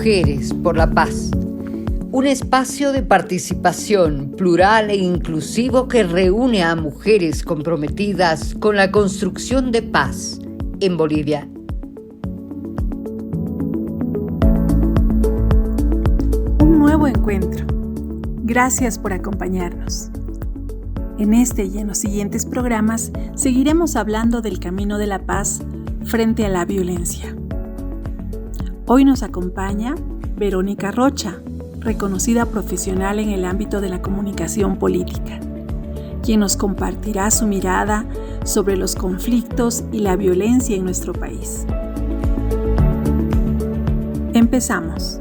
Mujeres por la Paz, un espacio de participación plural e inclusivo que reúne a mujeres comprometidas con la construcción de paz en Bolivia. Un nuevo encuentro. Gracias por acompañarnos. En este y en los siguientes programas seguiremos hablando del camino de la paz frente a la violencia. Hoy nos acompaña Verónica Rocha, reconocida profesional en el ámbito de la comunicación política, quien nos compartirá su mirada sobre los conflictos y la violencia en nuestro país. Empezamos.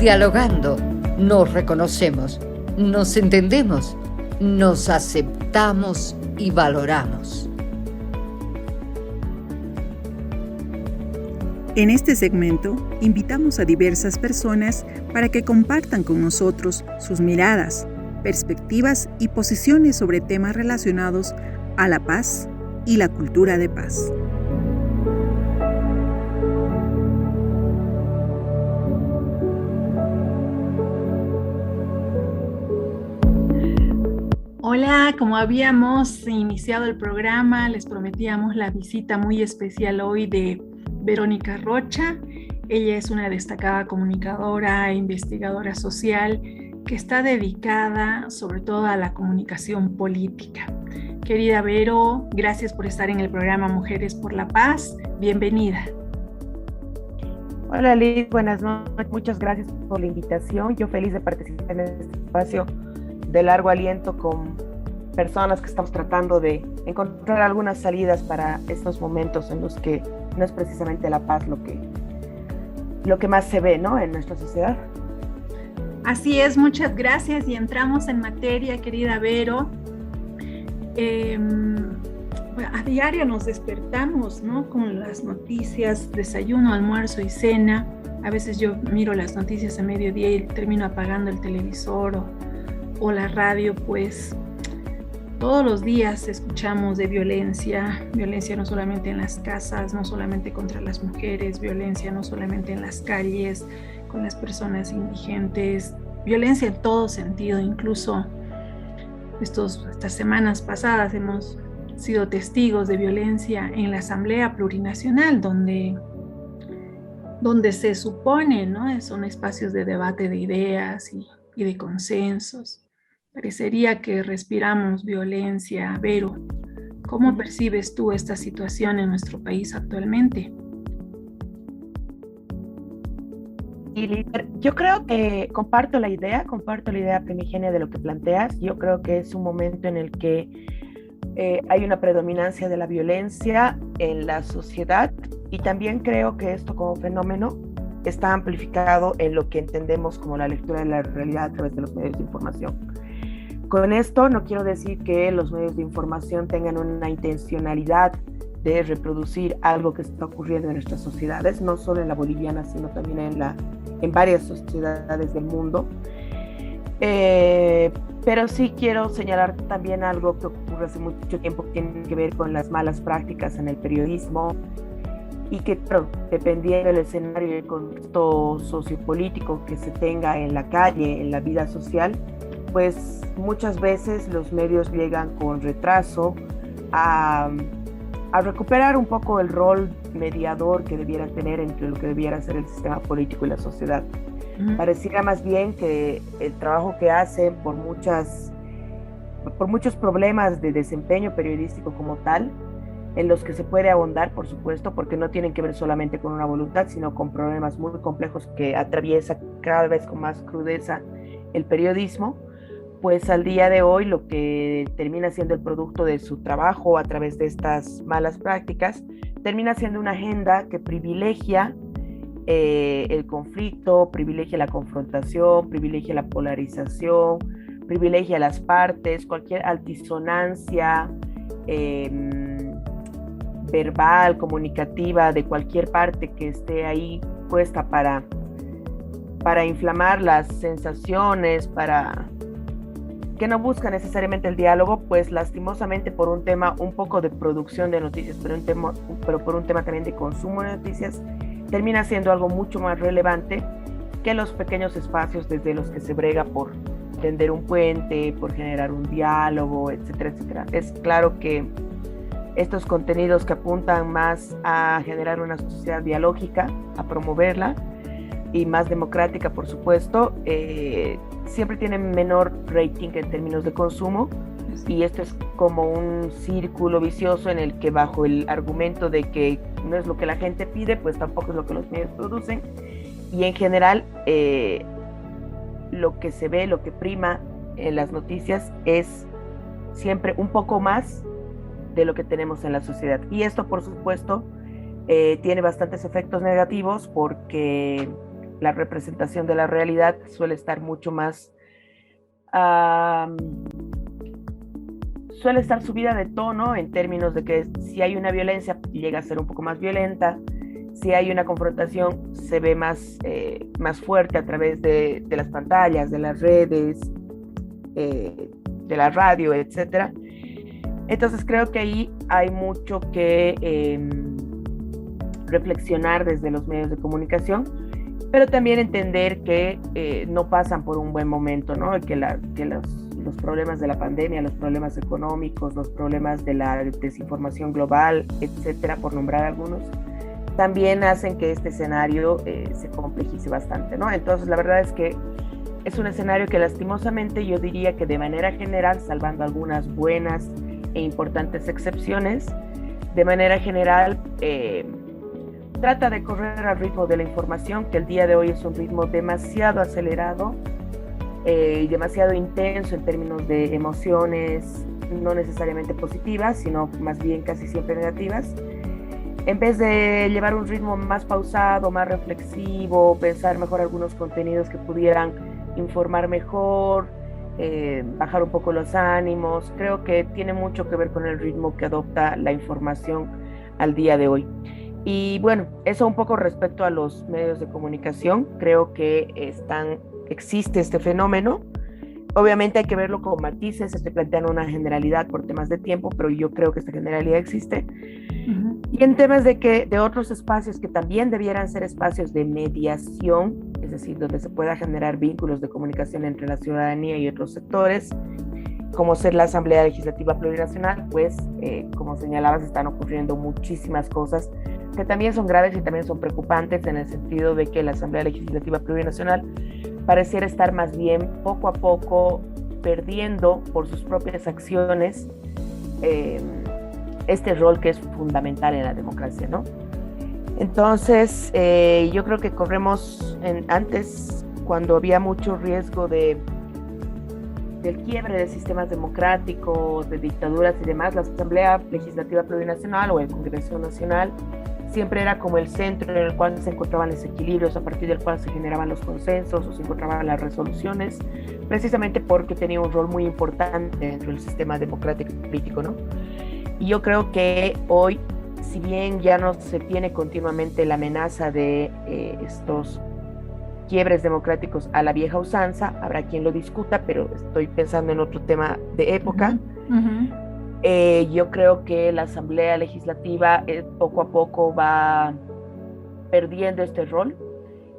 Dialogando, nos reconocemos, nos entendemos, nos aceptamos y valoramos. En este segmento, invitamos a diversas personas para que compartan con nosotros sus miradas, perspectivas y posiciones sobre temas relacionados a la paz y la cultura de paz. Hola, como habíamos iniciado el programa, les prometíamos la visita muy especial hoy de Verónica Rocha. Ella es una destacada comunicadora e investigadora social que está dedicada sobre todo a la comunicación política. Querida Vero, gracias por estar en el programa Mujeres por la Paz. Bienvenida. Hola Liz, buenas noches. Muchas gracias por la invitación. Yo feliz de participar en este espacio de largo aliento con personas que estamos tratando de encontrar algunas salidas para estos momentos en los que no es precisamente la paz lo que más se ve, ¿no?, en nuestra sociedad. Así es, muchas gracias y entramos en materia, querida Vero. A diario nos despertamos, ¿no?, con las noticias, desayuno, almuerzo y cena. A veces yo miro las noticias a mediodía y termino apagando el televisor o la radio, pues todos los días escuchamos de violencia no solamente en las casas, no solamente contra las mujeres, violencia no solamente en las calles, con las personas indigentes, violencia en todo sentido. Incluso estas semanas pasadas hemos sido testigos de violencia en la Asamblea Plurinacional, donde se supone, ¿no?, son espacios de debate de ideas y de consensos. Parecería que respiramos violencia. Vero, ¿cómo percibes tú esta situación en nuestro país actualmente? Yo creo que comparto la idea primigenia de lo que planteas. Yo creo que es un momento en el que hay una predominancia de la violencia en la sociedad, y también creo que esto como fenómeno está amplificado en lo que entendemos como la lectura de la realidad a través de los medios de información. Con esto no quiero decir que los medios de información tengan una intencionalidad de reproducir algo que está ocurriendo en nuestras sociedades, no solo en la boliviana, sino también en varias sociedades del mundo. Pero sí quiero señalar también algo que ocurre hace mucho tiempo, que tiene que ver con las malas prácticas en el periodismo, y que, dependiendo del escenario y el contexto sociopolítico que se tenga en la calle, en la vida social, pues muchas veces los medios llegan con retraso a recuperar un poco el rol mediador que debieran tener entre lo que debiera ser el sistema político y la sociedad. Pareciera más bien que el trabajo que hacen por muchos problemas de desempeño periodístico como tal, en los que se puede ahondar, por supuesto, porque no tienen que ver solamente con una voluntad, sino con problemas muy complejos que atraviesa cada vez con más crudeza el periodismo, pues al día de hoy lo que termina siendo el producto de su trabajo a través de estas malas prácticas termina siendo una agenda que privilegia el conflicto, privilegia la confrontación, privilegia la polarización, privilegia las partes, cualquier altisonancia verbal, comunicativa de cualquier parte que esté ahí puesta para inflamar las sensaciones, que no busca necesariamente el diálogo, pues lastimosamente por un tema un poco de producción de noticias, pero por un tema también de consumo de noticias, termina siendo algo mucho más relevante que los pequeños espacios desde los que se brega por tender un puente, por generar un diálogo, etcétera, etcétera. Es claro que estos contenidos que apuntan más a generar una sociedad dialógica, a promoverla, y más democrática, por supuesto, siempre tienen menor rating en términos de consumo, y esto es como un círculo vicioso en el que, bajo el argumento de que no es lo que la gente pide, pues tampoco es lo que los medios producen, y en general lo que se ve, lo que prima en las noticias es siempre un poco más de lo que tenemos en la sociedad, y esto, por supuesto, tiene bastantes efectos negativos, porque la representación de la realidad suele estar mucho más, suele estar subida de tono, en términos de que si hay una violencia llega a ser un poco más violenta, si hay una confrontación se ve más fuerte a través de las pantallas, de las redes, de la radio, etcétera. Entonces creo que ahí hay mucho que reflexionar desde los medios de comunicación, pero también entender que no pasan por un buen momento, ¿no? Que los problemas de la pandemia, los problemas económicos, los problemas de la desinformación global, etcétera, por nombrar algunos, también hacen que este escenario se complejice bastante, ¿no? Entonces, la verdad es que es un escenario que, lastimosamente, yo diría que de manera general, salvando algunas buenas e importantes excepciones, de manera general trata de correr al ritmo de la información, que el día de hoy es un ritmo demasiado acelerado y demasiado intenso en términos de emociones, no necesariamente positivas, sino más bien casi siempre negativas. En vez de llevar un ritmo más pausado, más reflexivo, pensar mejor algunos contenidos que pudieran informar mejor, bajar un poco los ánimos, creo que tiene mucho que ver con el ritmo que adopta la información al día de hoy. Y bueno, eso un poco respecto a los medios de comunicación. Creo que existe este fenómeno. Obviamente hay que verlo con matices, estoy planteando una generalidad por temas de tiempo, pero yo creo que esta generalidad existe. Uh-huh. Y en temas de otros espacios que también debieran ser espacios de mediación, es decir, donde se pueda generar vínculos de comunicación entre la ciudadanía y otros sectores, como ser la Asamblea Legislativa Plurinacional, pues como señalabas, están ocurriendo muchísimas cosas que también son graves y también son preocupantes, en el sentido de que la Asamblea Legislativa Plurinacional pareciera estar más bien poco a poco perdiendo por sus propias acciones este rol que es fundamental en la democracia, ¿no? Entonces, yo creo que corremos antes, cuando había mucho riesgo del quiebre de sistemas democráticos, de dictaduras y demás, la Asamblea Legislativa Plurinacional o el Congreso Nacional siempre era como el centro en el cual se encontraban los equilibrios, a partir del cual se generaban los consensos o se encontraban las resoluciones, precisamente porque tenía un rol muy importante dentro del sistema democrático y político, ¿no? Y yo creo que hoy, si bien ya no se tiene continuamente la amenaza de estos quiebres democráticos a la vieja usanza, habrá quien lo discuta, pero estoy pensando en otro tema de época. Uh-huh. Yo creo que la Asamblea Legislativa poco a poco va perdiendo este rol,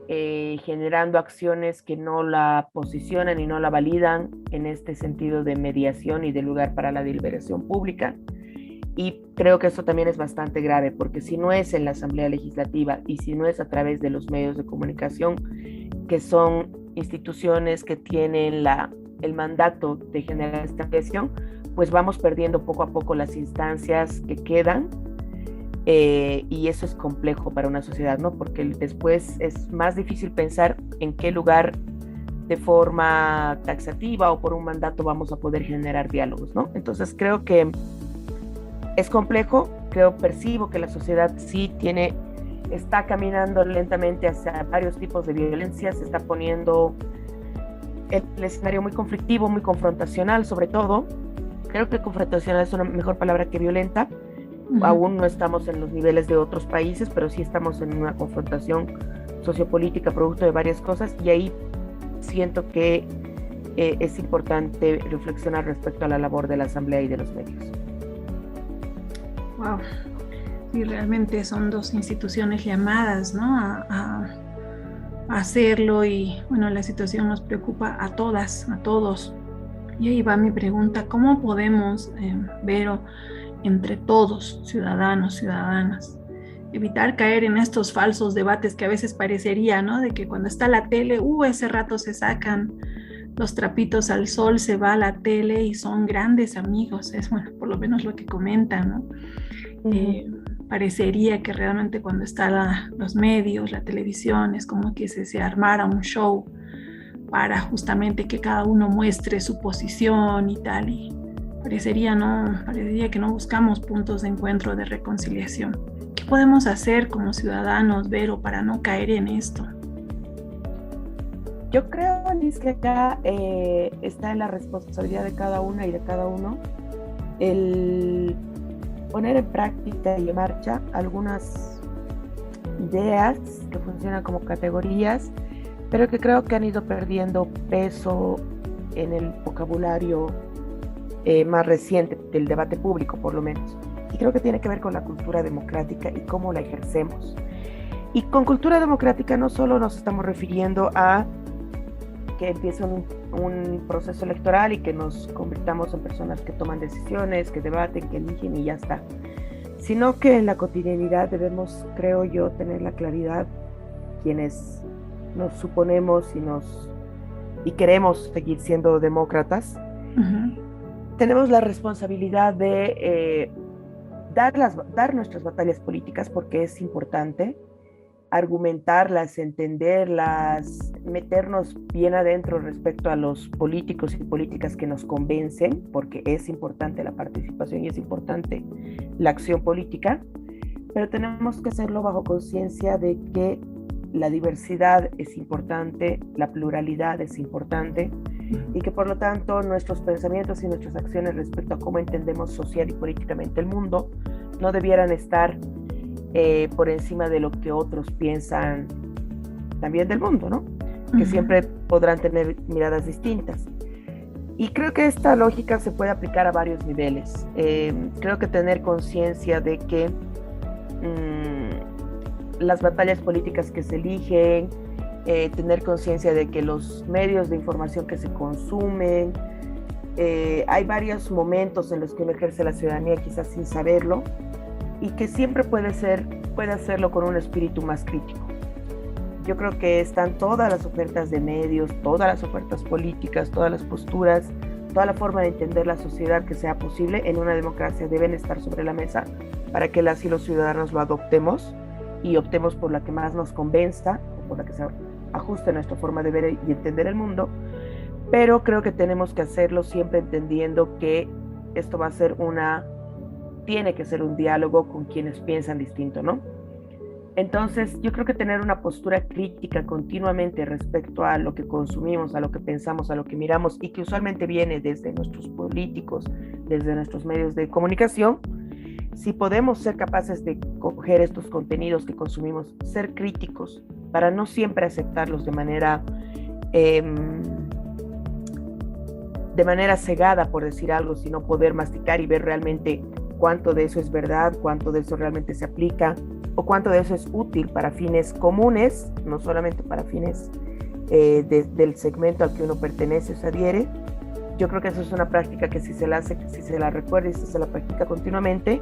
generando acciones que no la posicionan y no la validan en este sentido de mediación y de lugar para la deliberación pública. Y creo que eso también es bastante grave, porque si no es en la Asamblea Legislativa y si no es a través de los medios de comunicación, que son instituciones que tienen el mandato de generar esta presión, pues vamos perdiendo poco a poco las instancias que quedan, y eso es complejo para una sociedad, ¿no? Porque después es más difícil pensar en qué lugar de forma taxativa o por un mandato vamos a poder generar diálogos, ¿no? Entonces creo que es complejo, percibo que la sociedad sí está caminando lentamente hacia varios tipos de violencia, se está poniendo el escenario muy conflictivo, muy confrontacional sobre todo. Creo que confrontacional es una mejor palabra que violenta. Uh-huh. Aún no estamos en los niveles de otros países, pero sí estamos en una confrontación sociopolítica producto de varias cosas, y ahí siento que es importante reflexionar respecto a la labor de la Asamblea y de los medios. Wow. Sí, realmente son dos instituciones llamadas, ¿no? a hacerlo, y bueno, la situación nos preocupa a todas, a todos. Y ahí va mi pregunta: ¿cómo podemos, Vero, entre todos, ciudadanos, ciudadanas, evitar caer en estos falsos debates que a veces parecería, ¿no? De que cuando está la tele, ese rato se sacan los trapitos al sol, se va a la tele y son grandes amigos, es bueno, por lo menos lo que comentan, ¿no? Parecería que realmente cuando están los medios, la televisión, es como que se armara un show para justamente que cada uno muestre su posición y tal, y parecería que no buscamos puntos de encuentro, de reconciliación. ¿Qué podemos hacer como ciudadanos, Vero, para no caer en esto? Yo creo, Liz, que acá está en la responsabilidad de cada una y de cada uno el poner en práctica y en marcha algunas ideas que funcionan como categorías, pero que creo que han ido perdiendo peso en el vocabulario más reciente del debate público, por lo menos. Y creo que tiene que ver con la cultura democrática y cómo la ejercemos. Y con cultura democrática no solo nos estamos refiriendo a que empiece un proceso electoral y que nos convirtamos en personas que toman decisiones, que debaten, que eligen y ya está, sino que en la cotidianidad debemos, creo yo, tener la claridad, quienes nos suponemos y queremos seguir siendo demócratas, tenemos la responsabilidad de dar nuestras batallas políticas, porque es importante argumentarlas, entenderlas, meternos bien adentro respecto a los políticos y políticas que nos convencen, porque es importante la participación y es importante la acción política, pero tenemos que hacerlo bajo conciencia de que la diversidad es importante, la pluralidad es importante, y que por lo tanto nuestros pensamientos y nuestras acciones respecto a cómo entendemos social y políticamente el mundo no debieran estar por encima de lo que otros piensan también del mundo, ¿no? Que siempre podrán tener miradas distintas. Y creo que esta lógica se puede aplicar a varios niveles. Creo que tener conciencia de que las batallas políticas que se eligen, tener conciencia de que los medios de información que se consumen, hay varios momentos en los que uno ejerce la ciudadanía quizás sin saberlo, y que siempre puede hacerlo con un espíritu más crítico. Yo creo que están todas las ofertas de medios, todas las ofertas políticas, todas las posturas, toda la forma de entender la sociedad que sea posible en una democracia deben estar sobre la mesa para que las y los ciudadanos lo adoptemos y optemos por la que más nos convenza, o por la que se ajuste a nuestra forma de ver y entender el mundo. Pero creo que tenemos que hacerlo siempre entendiendo que esto va a ser tiene que ser un diálogo con quienes piensan distinto, ¿no? Entonces, yo creo que tener una postura crítica continuamente respecto a lo que consumimos, a lo que pensamos, a lo que miramos, y que usualmente viene desde nuestros políticos, desde nuestros medios de comunicación, si podemos ser capaces de coger estos contenidos que consumimos, ser críticos, para no siempre aceptarlos de manera cegada, por decir algo, sino poder masticar y ver realmente cuánto de eso es verdad, cuánto de eso realmente se aplica, o cuánto de eso es útil para fines comunes, no solamente para fines del segmento al que uno pertenece o se adhiere. Yo creo que eso es una práctica que si se la recuerda y si se la practica continuamente,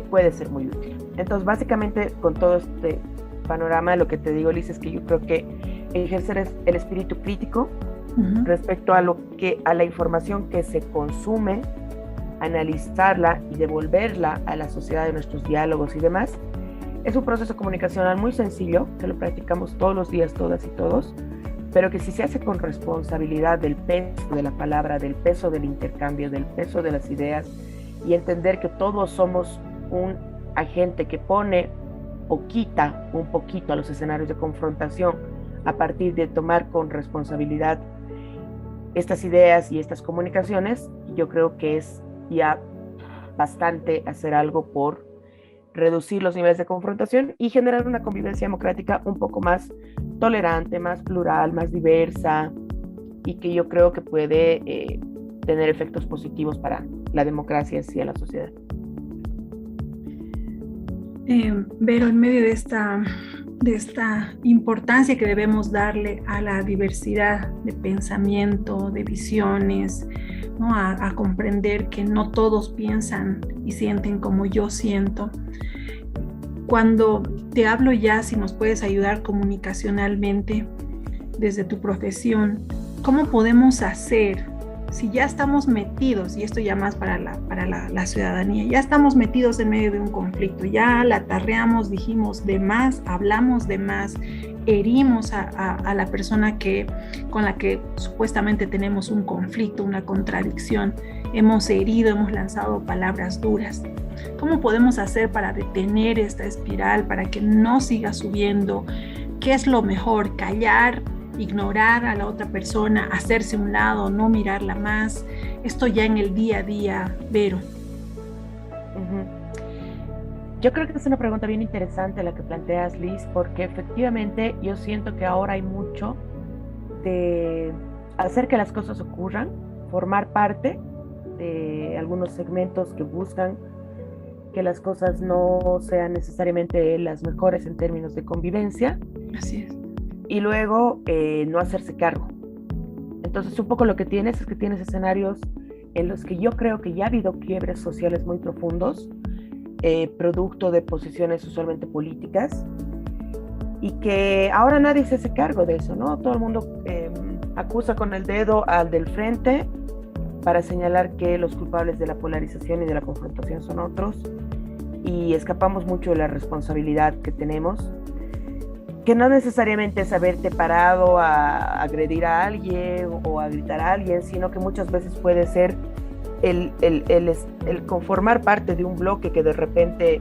puede ser muy útil. Entonces, básicamente, con todo este panorama, lo que te digo, Liz, es que yo creo que ejercer el espíritu crítico respecto a la información que se consume, analizarla y devolverla a la sociedad de nuestros diálogos y demás, es un proceso comunicacional muy sencillo, que lo practicamos todos los días, todas y todos, pero que si se hace con responsabilidad del peso de la palabra, del peso del intercambio, del peso de las ideas, y entender que todos somos un agente que pone o quita un poquito a los escenarios de confrontación a partir de tomar con responsabilidad estas ideas y estas comunicaciones, yo creo que es ya bastante hacer algo por reducir los niveles de confrontación y generar una convivencia democrática un poco más tolerante, más plural, más diversa, y que yo creo que puede tener efectos positivos para la democracia y a la sociedad. Vero, en medio de esta importancia que debemos darle a la diversidad de pensamiento, de visiones, ¿no? A comprender que no todos piensan y sienten como yo siento. Cuando te hablo ya, si nos puedes ayudar comunicacionalmente desde tu profesión, ¿cómo podemos hacer? Si ya estamos metidos, y esto ya más para la ciudadanía, ya estamos metidos en medio de un conflicto, ya la tarreamos, dijimos de más, hablamos de más, herimos a la persona con la que supuestamente tenemos un conflicto, una contradicción, hemos herido, hemos lanzado palabras duras. ¿Cómo podemos hacer para detener esta espiral, para que no siga subiendo? ¿Qué es lo mejor? ¿Callar? Ignorar a la otra persona, hacerse a un lado, no mirarla más? Esto ya en el día a día, Vero. Yo creo que es una pregunta bien interesante la que planteas, Liz, porque efectivamente yo siento que ahora hay mucho de hacer que las cosas ocurran, formar parte de algunos segmentos que buscan que las cosas no sean necesariamente las mejores en términos de convivencia. Así es. Y luego no hacerse cargo. Entonces un poco lo que tienes es que tienes escenarios en los que yo creo que ya ha habido quiebres sociales muy profundos, producto de posiciones usualmente políticas, y que ahora nadie se hace cargo de eso, ¿no? Todo el mundo acusa con el dedo al del frente para señalar que los culpables de la polarización y de la confrontación son otros, y escapamos mucho de la responsabilidad que tenemos, que no necesariamente es haberte parado a agredir a alguien o a gritar a alguien, sino que muchas veces puede ser el conformar parte de un bloque que de repente,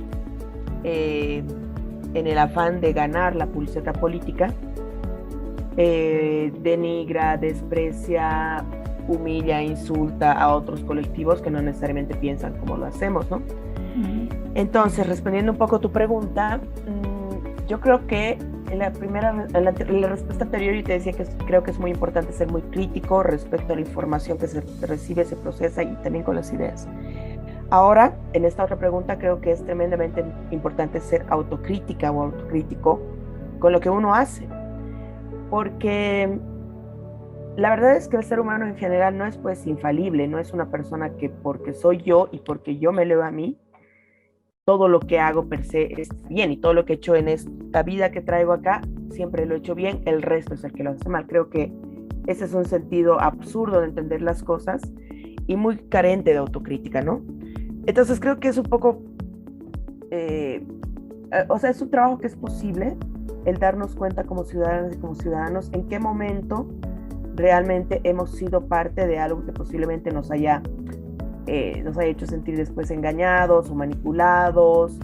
en el afán de ganar la pulseta política, denigra, desprecia, humilla, insulta a otros colectivos que no necesariamente piensan como lo hacemos, ¿no? Entonces, respondiendo un poco a tu pregunta, yo creo que en la respuesta anterior yo te decía que creo que es muy importante ser muy crítico respecto a la información que se recibe, se procesa y también con las ideas. Ahora, en esta otra pregunta, creo que es tremendamente importante ser autocrítica o autocrítico con lo que uno hace, porque la verdad es que el ser humano en general no es pues infalible, no es una persona que porque soy yo y porque yo me leo a mí, todo lo que hago per se es bien, y todo lo que he hecho en esta vida que traigo acá, siempre lo he hecho bien, el resto es el que lo hace mal. Creo que ese es un sentido absurdo de entender las cosas y muy carente de autocrítica, ¿no? Entonces creo que es un poco, es un trabajo que es posible, el darnos cuenta como ciudadanas y como ciudadanos en qué momento realmente hemos sido parte de algo que posiblemente nos haya hecho sentir después engañados o manipulados,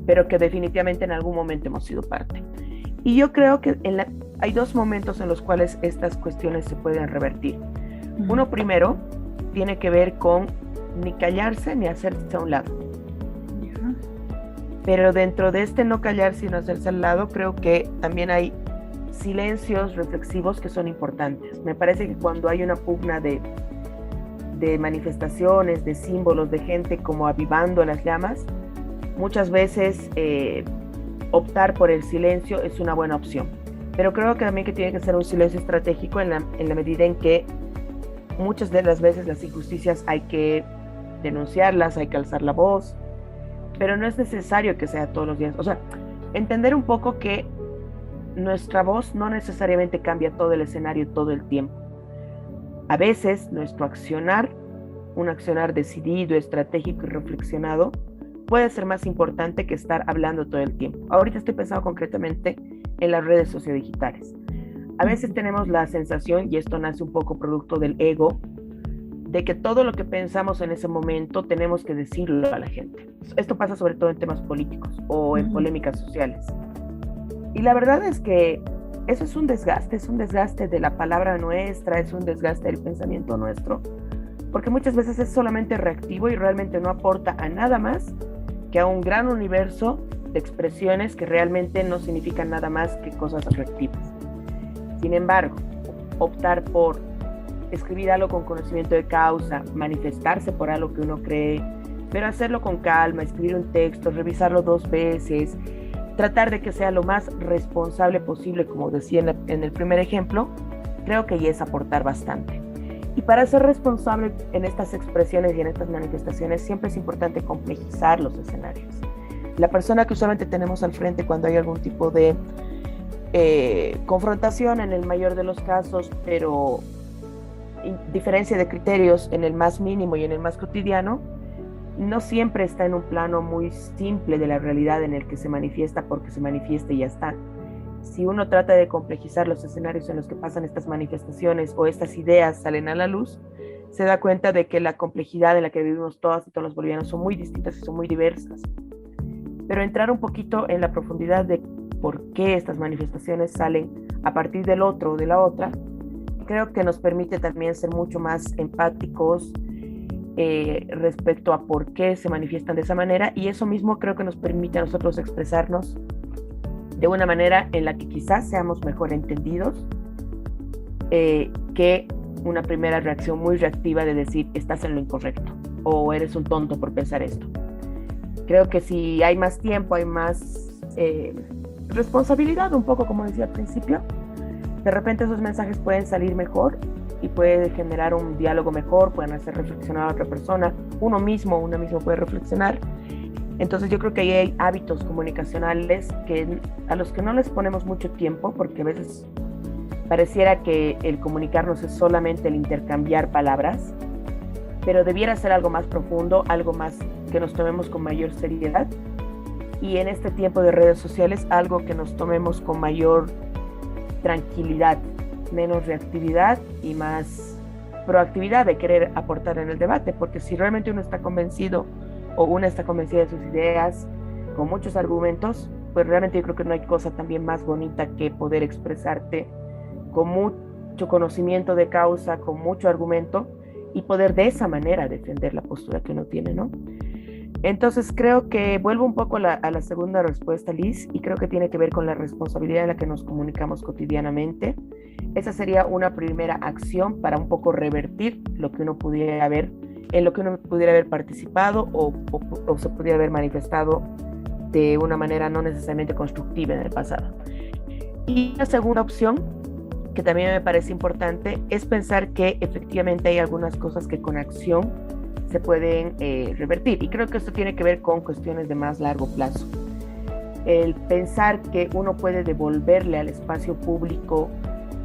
pero que definitivamente en algún momento hemos sido parte. Y yo creo que hay dos momentos en los cuales estas cuestiones se pueden revertir. Uno primero tiene que ver con ni callarse ni hacerse a un lado. Pero dentro de este no callarse y no hacerse al lado, creo que también hay silencios reflexivos que son importantes. Me parece que cuando hay una pugna de manifestaciones, de símbolos, de gente como avivando las llamas, muchas veces optar por el silencio es una buena opción. Pero creo que también que tiene que ser un silencio estratégico en la medida en que muchas de las veces las injusticias hay que denunciarlas, hay que alzar la voz, pero no es necesario que sea todos los días. O sea, entender un poco que nuestra voz no necesariamente cambia todo el escenario todo el tiempo. A veces nuestro accionar, un accionar decidido, estratégico y reflexionado, puede ser más importante que estar hablando todo el tiempo. Ahorita estoy pensando concretamente en las redes sociodigitales. A veces tenemos la sensación, y esto nace un poco producto del ego, de que todo lo que pensamos en ese momento tenemos que decirlo a la gente. Esto pasa sobre todo en temas políticos o en polémicas sociales. Y la verdad es que eso es un desgaste de la palabra nuestra, es un desgaste del pensamiento nuestro, porque muchas veces es solamente reactivo y realmente no aporta a nada más que a un gran universo de expresiones que realmente no significan nada más que cosas reactivas. Sin embargo, optar por escribir algo con conocimiento de causa, manifestarse por algo que uno cree, pero hacerlo con calma, escribir un texto, revisarlo 2 veces, tratar de que sea lo más responsable posible, como decía en el primer ejemplo, creo que ya es aportar bastante. Y para ser responsable en estas expresiones y en estas manifestaciones, siempre es importante complejizar los escenarios. La persona que usualmente tenemos al frente cuando hay algún tipo de confrontación, en el mayor de los casos, pero diferencia de criterios en el más mínimo y en el más cotidiano, no siempre está en un plano muy simple de la realidad en el que se manifiesta porque se manifiesta y ya está. Si uno trata de complejizar los escenarios en los que pasan estas manifestaciones o estas ideas salen a la luz, se da cuenta de que la complejidad en la que vivimos todas y todos los bolivianos son muy distintas y son muy diversas. Pero entrar un poquito en la profundidad de por qué estas manifestaciones salen a partir del otro o de la otra, creo que nos permite también ser mucho más empáticos respecto a por qué se manifiestan de esa manera, y eso mismo creo que nos permite a nosotros expresarnos de una manera en la que quizás seamos mejor entendidos que una primera reacción muy reactiva de decir estás en lo incorrecto o eres un tonto por pensar esto. Creo que si hay más tiempo, hay más responsabilidad, un poco como decía al principio, de repente esos mensajes pueden salir mejor y puede generar un diálogo mejor, pueden hacer reflexionar a otra persona, uno mismo puede reflexionar. Entonces yo creo que ahí hay hábitos comunicacionales a los que no les ponemos mucho tiempo, porque a veces pareciera que el comunicarnos es solamente el intercambiar palabras, pero debiera ser algo más profundo, algo más que nos tomemos con mayor seriedad, y en este tiempo de redes sociales algo que nos tomemos con mayor tranquilidad, menos reactividad y más proactividad de querer aportar en el debate, porque si realmente uno está convencido o una está convencida de sus ideas con muchos argumentos, pues realmente yo creo que no hay cosa también más bonita que poder expresarte con mucho conocimiento de causa, con mucho argumento, y poder de esa manera defender la postura que uno tiene, ¿no? Entonces creo que vuelvo un poco a la segunda respuesta, Liz, y creo que tiene que ver con la responsabilidad en la que nos comunicamos cotidianamente. Esa sería una primera acción para un poco revertir lo que uno pudiera haber, en lo que uno pudiera haber participado o se pudiera haber manifestado de una manera no necesariamente constructiva en el pasado. Y la segunda opción, que también me parece importante, es pensar que efectivamente hay algunas cosas que con acción se pueden revertir. Y creo que esto tiene que ver con cuestiones de más largo plazo. El pensar que uno puede devolverle al espacio público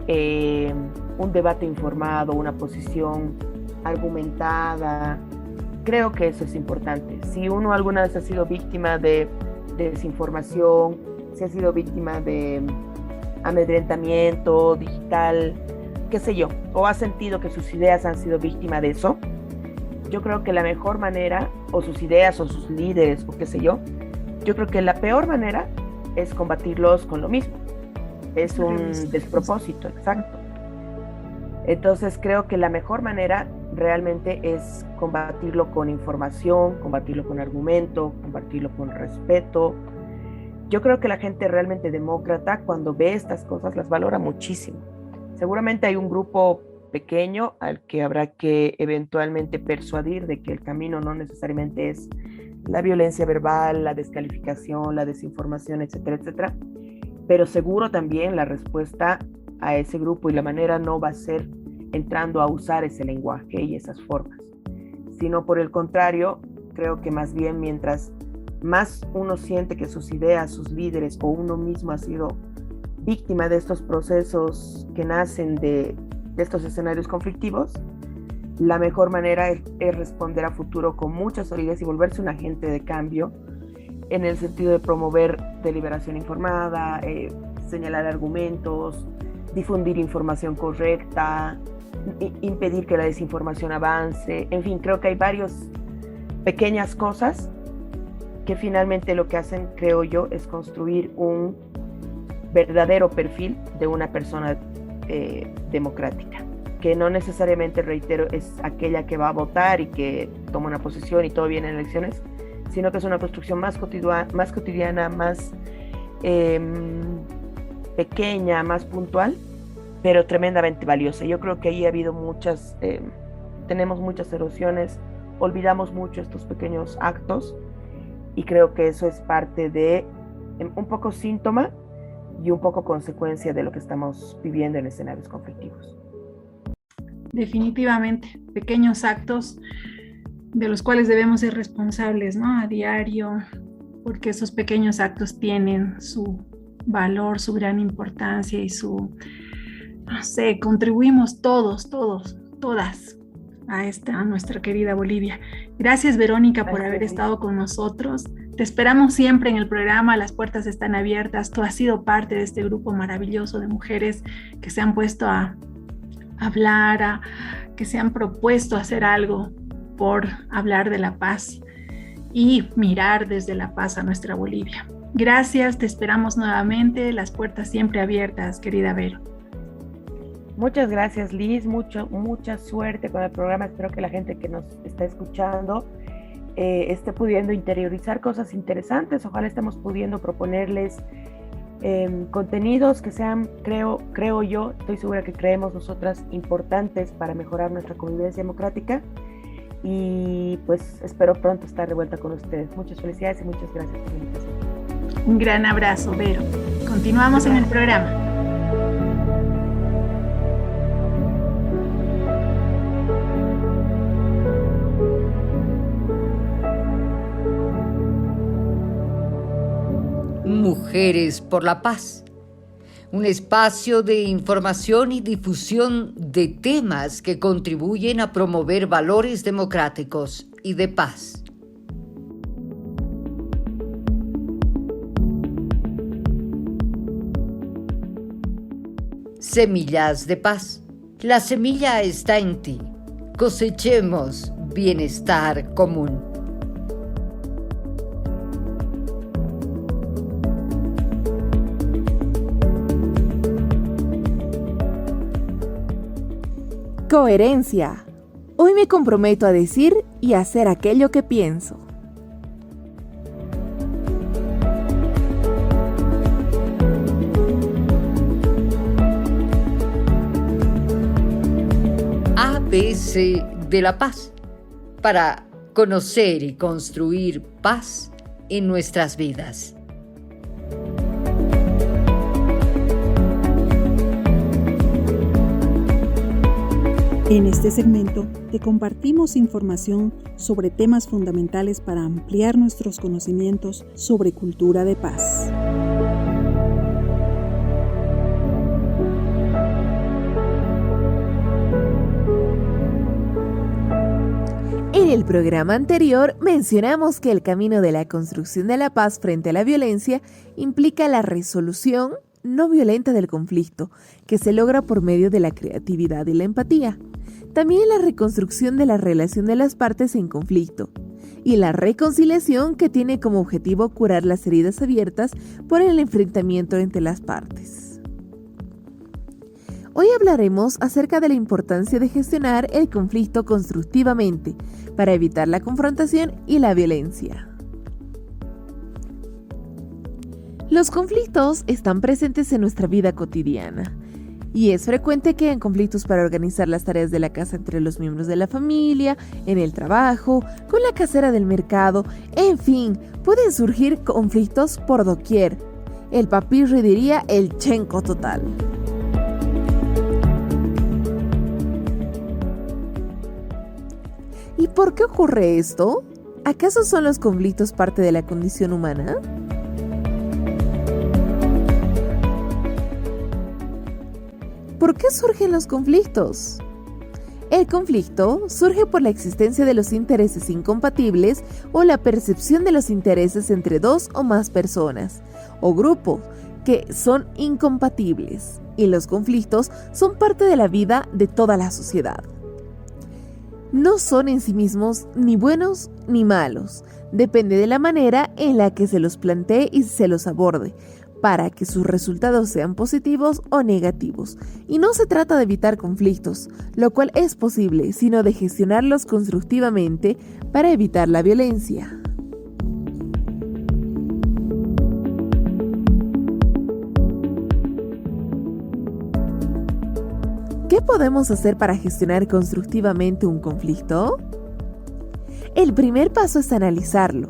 un debate informado, una posición argumentada, creo que eso es importante. Si uno alguna vez ha sido víctima de desinformación, si ha sido víctima de amedrentamiento digital, qué sé yo, o ha sentido que sus ideas han sido víctima de eso, yo creo que la mejor manera, o sus ideas, o sus líderes, o qué sé yo creo que la peor manera es combatirlos con lo mismo. Es un despropósito, exacto. Entonces creo que la mejor manera realmente es combatirlo con información, combatirlo con argumento, combatirlo con respeto. Yo creo que la gente realmente demócrata, cuando ve estas cosas, las valora muchísimo. Seguramente hay un grupo pequeño al que habrá que eventualmente persuadir de que el camino no necesariamente es la violencia verbal, la descalificación, la desinformación, etcétera, etcétera. Pero seguro también la respuesta a ese grupo y la manera no va a ser entrando a usar ese lenguaje y esas formas, sino por el contrario, creo que más bien mientras más uno siente que sus ideas, sus líderes o uno mismo ha sido víctima de estos procesos que nacen de estos escenarios conflictivos, la mejor manera es responder a futuro con mucha solidez y volverse un agente de cambio en el sentido de promover deliberación informada, señalar argumentos, difundir información correcta, impedir que la desinformación avance. En fin, creo que hay varias pequeñas cosas que finalmente lo que hacen, creo yo, es construir un verdadero perfil de una persona democrática, que no necesariamente, reitero, es aquella que va a votar y que toma una posición y todo viene en elecciones, sino que es una construcción más cotidiana, más pequeña, más puntual, pero tremendamente valiosa. Yo creo que ahí ha habido tenemos muchas erosiones, olvidamos mucho estos pequeños actos y creo que eso es parte de un poco síntoma y un poco consecuencia de lo que estamos viviendo en escenarios conflictivos. Definitivamente, pequeños actos de los cuales debemos ser responsables, ¿no? A diario, porque esos pequeños actos tienen su valor, su gran importancia y contribuimos todas a nuestra querida Bolivia. Gracias, Verónica, por haber estado con nosotros. Te esperamos siempre en el programa, las puertas están abiertas. Tú has sido parte de este grupo maravilloso de mujeres que se han puesto a hablar, que se han propuesto hacer algo por hablar de la paz y mirar desde la paz a nuestra Bolivia. Gracias, te esperamos nuevamente, las puertas siempre abiertas, querida Vero. Muchas gracias, Liz, mucha suerte con el programa. Espero que la gente que nos está escuchando esté pudiendo interiorizar cosas interesantes. Ojalá estemos pudiendo proponerles contenidos que sean, creo yo, estoy segura que creemos nosotras, importantes para mejorar nuestra convivencia democrática. Y pues espero pronto estar de vuelta con ustedes. Muchas felicidades y muchas gracias por la invitación. Un gran abrazo, Vero. Continuamos en el programa. Mujeres por la Paz, un espacio de información y difusión de temas que contribuyen a promover valores democráticos y de paz. Semillas de paz. La semilla está en ti. Cosechemos bienestar común. Coherencia. Hoy me comprometo a decir y hacer aquello que pienso. ABC de la paz, para conocer y construir paz en nuestras vidas. En este segmento te compartimos información sobre temas fundamentales para ampliar nuestros conocimientos sobre cultura de paz. En el programa anterior mencionamos que el camino de la construcción de la paz frente a la violencia implica la resolución no violenta del conflicto, que se logra por medio de la creatividad y la empatía. También la reconstrucción de la relación de las partes en conflicto. Y la reconciliación, que tiene como objetivo curar las heridas abiertas por el enfrentamiento entre las partes. Hoy hablaremos acerca de la importancia de gestionar el conflicto constructivamente para evitar la confrontación y la violencia. Los conflictos están presentes en nuestra vida cotidiana y es frecuente que hayan conflictos para organizar las tareas de la casa entre los miembros de la familia, en el trabajo, con la casera del mercado, en fin, pueden surgir conflictos por doquier. El papirri diría el chenco total. ¿Y por qué ocurre esto? ¿Acaso son los conflictos parte de la condición humana? ¿Por qué surgen los conflictos? El conflicto surge por la existencia de los intereses incompatibles o la percepción de los intereses entre dos o más personas o grupos que son incompatibles, y los conflictos son parte de la vida de toda la sociedad. No son en sí mismos ni buenos ni malos, depende de la manera en la que se los plantee y se los aborde, para que sus resultados sean positivos o negativos. Y no se trata de evitar conflictos, lo cual es posible, sino de gestionarlos constructivamente para evitar la violencia. podemos hacer para gestionar constructivamente un conflicto? El primer paso es analizarlo.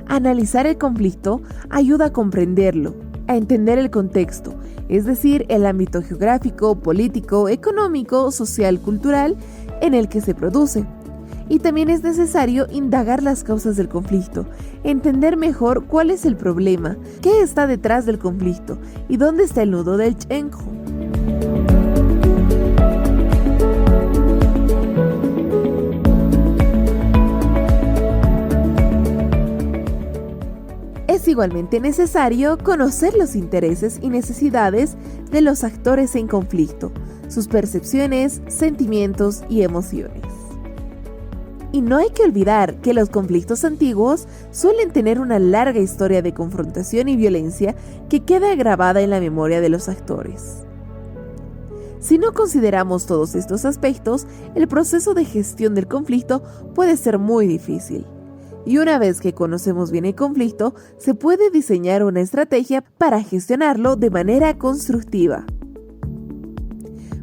Analizar el conflicto ayuda a comprenderlo, a entender el contexto, es decir, el ámbito geográfico, político, económico, social, cultural en el que se produce. Y también es necesario indagar las causas del conflicto, entender mejor cuál es el problema, qué está detrás del conflicto y dónde está el nudo del chenjo. Es igualmente necesario conocer los intereses y necesidades de los actores en conflicto, sus percepciones, sentimientos y emociones. Y no hay que olvidar que los conflictos antiguos suelen tener una larga historia de confrontación y violencia que queda grabada en la memoria de los actores. Si no consideramos todos estos aspectos, el proceso de gestión del conflicto puede ser muy difícil. Y una vez que conocemos bien el conflicto, se puede diseñar una estrategia para gestionarlo de manera constructiva,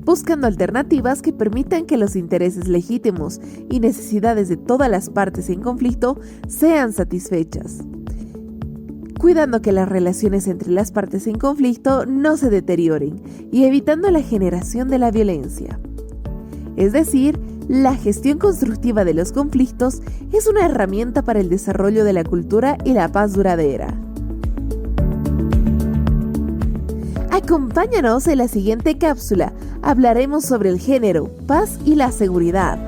buscando alternativas que permitan que los intereses legítimos y necesidades de todas las partes en conflicto sean satisfechas, cuidando que las relaciones entre las partes en conflicto no se deterioren y evitando la generación de la violencia. Es decir, la gestión constructiva de los conflictos es una herramienta para el desarrollo de la cultura y la paz duradera. Acompáñanos en la siguiente cápsula. Hablaremos sobre el género, paz y la seguridad.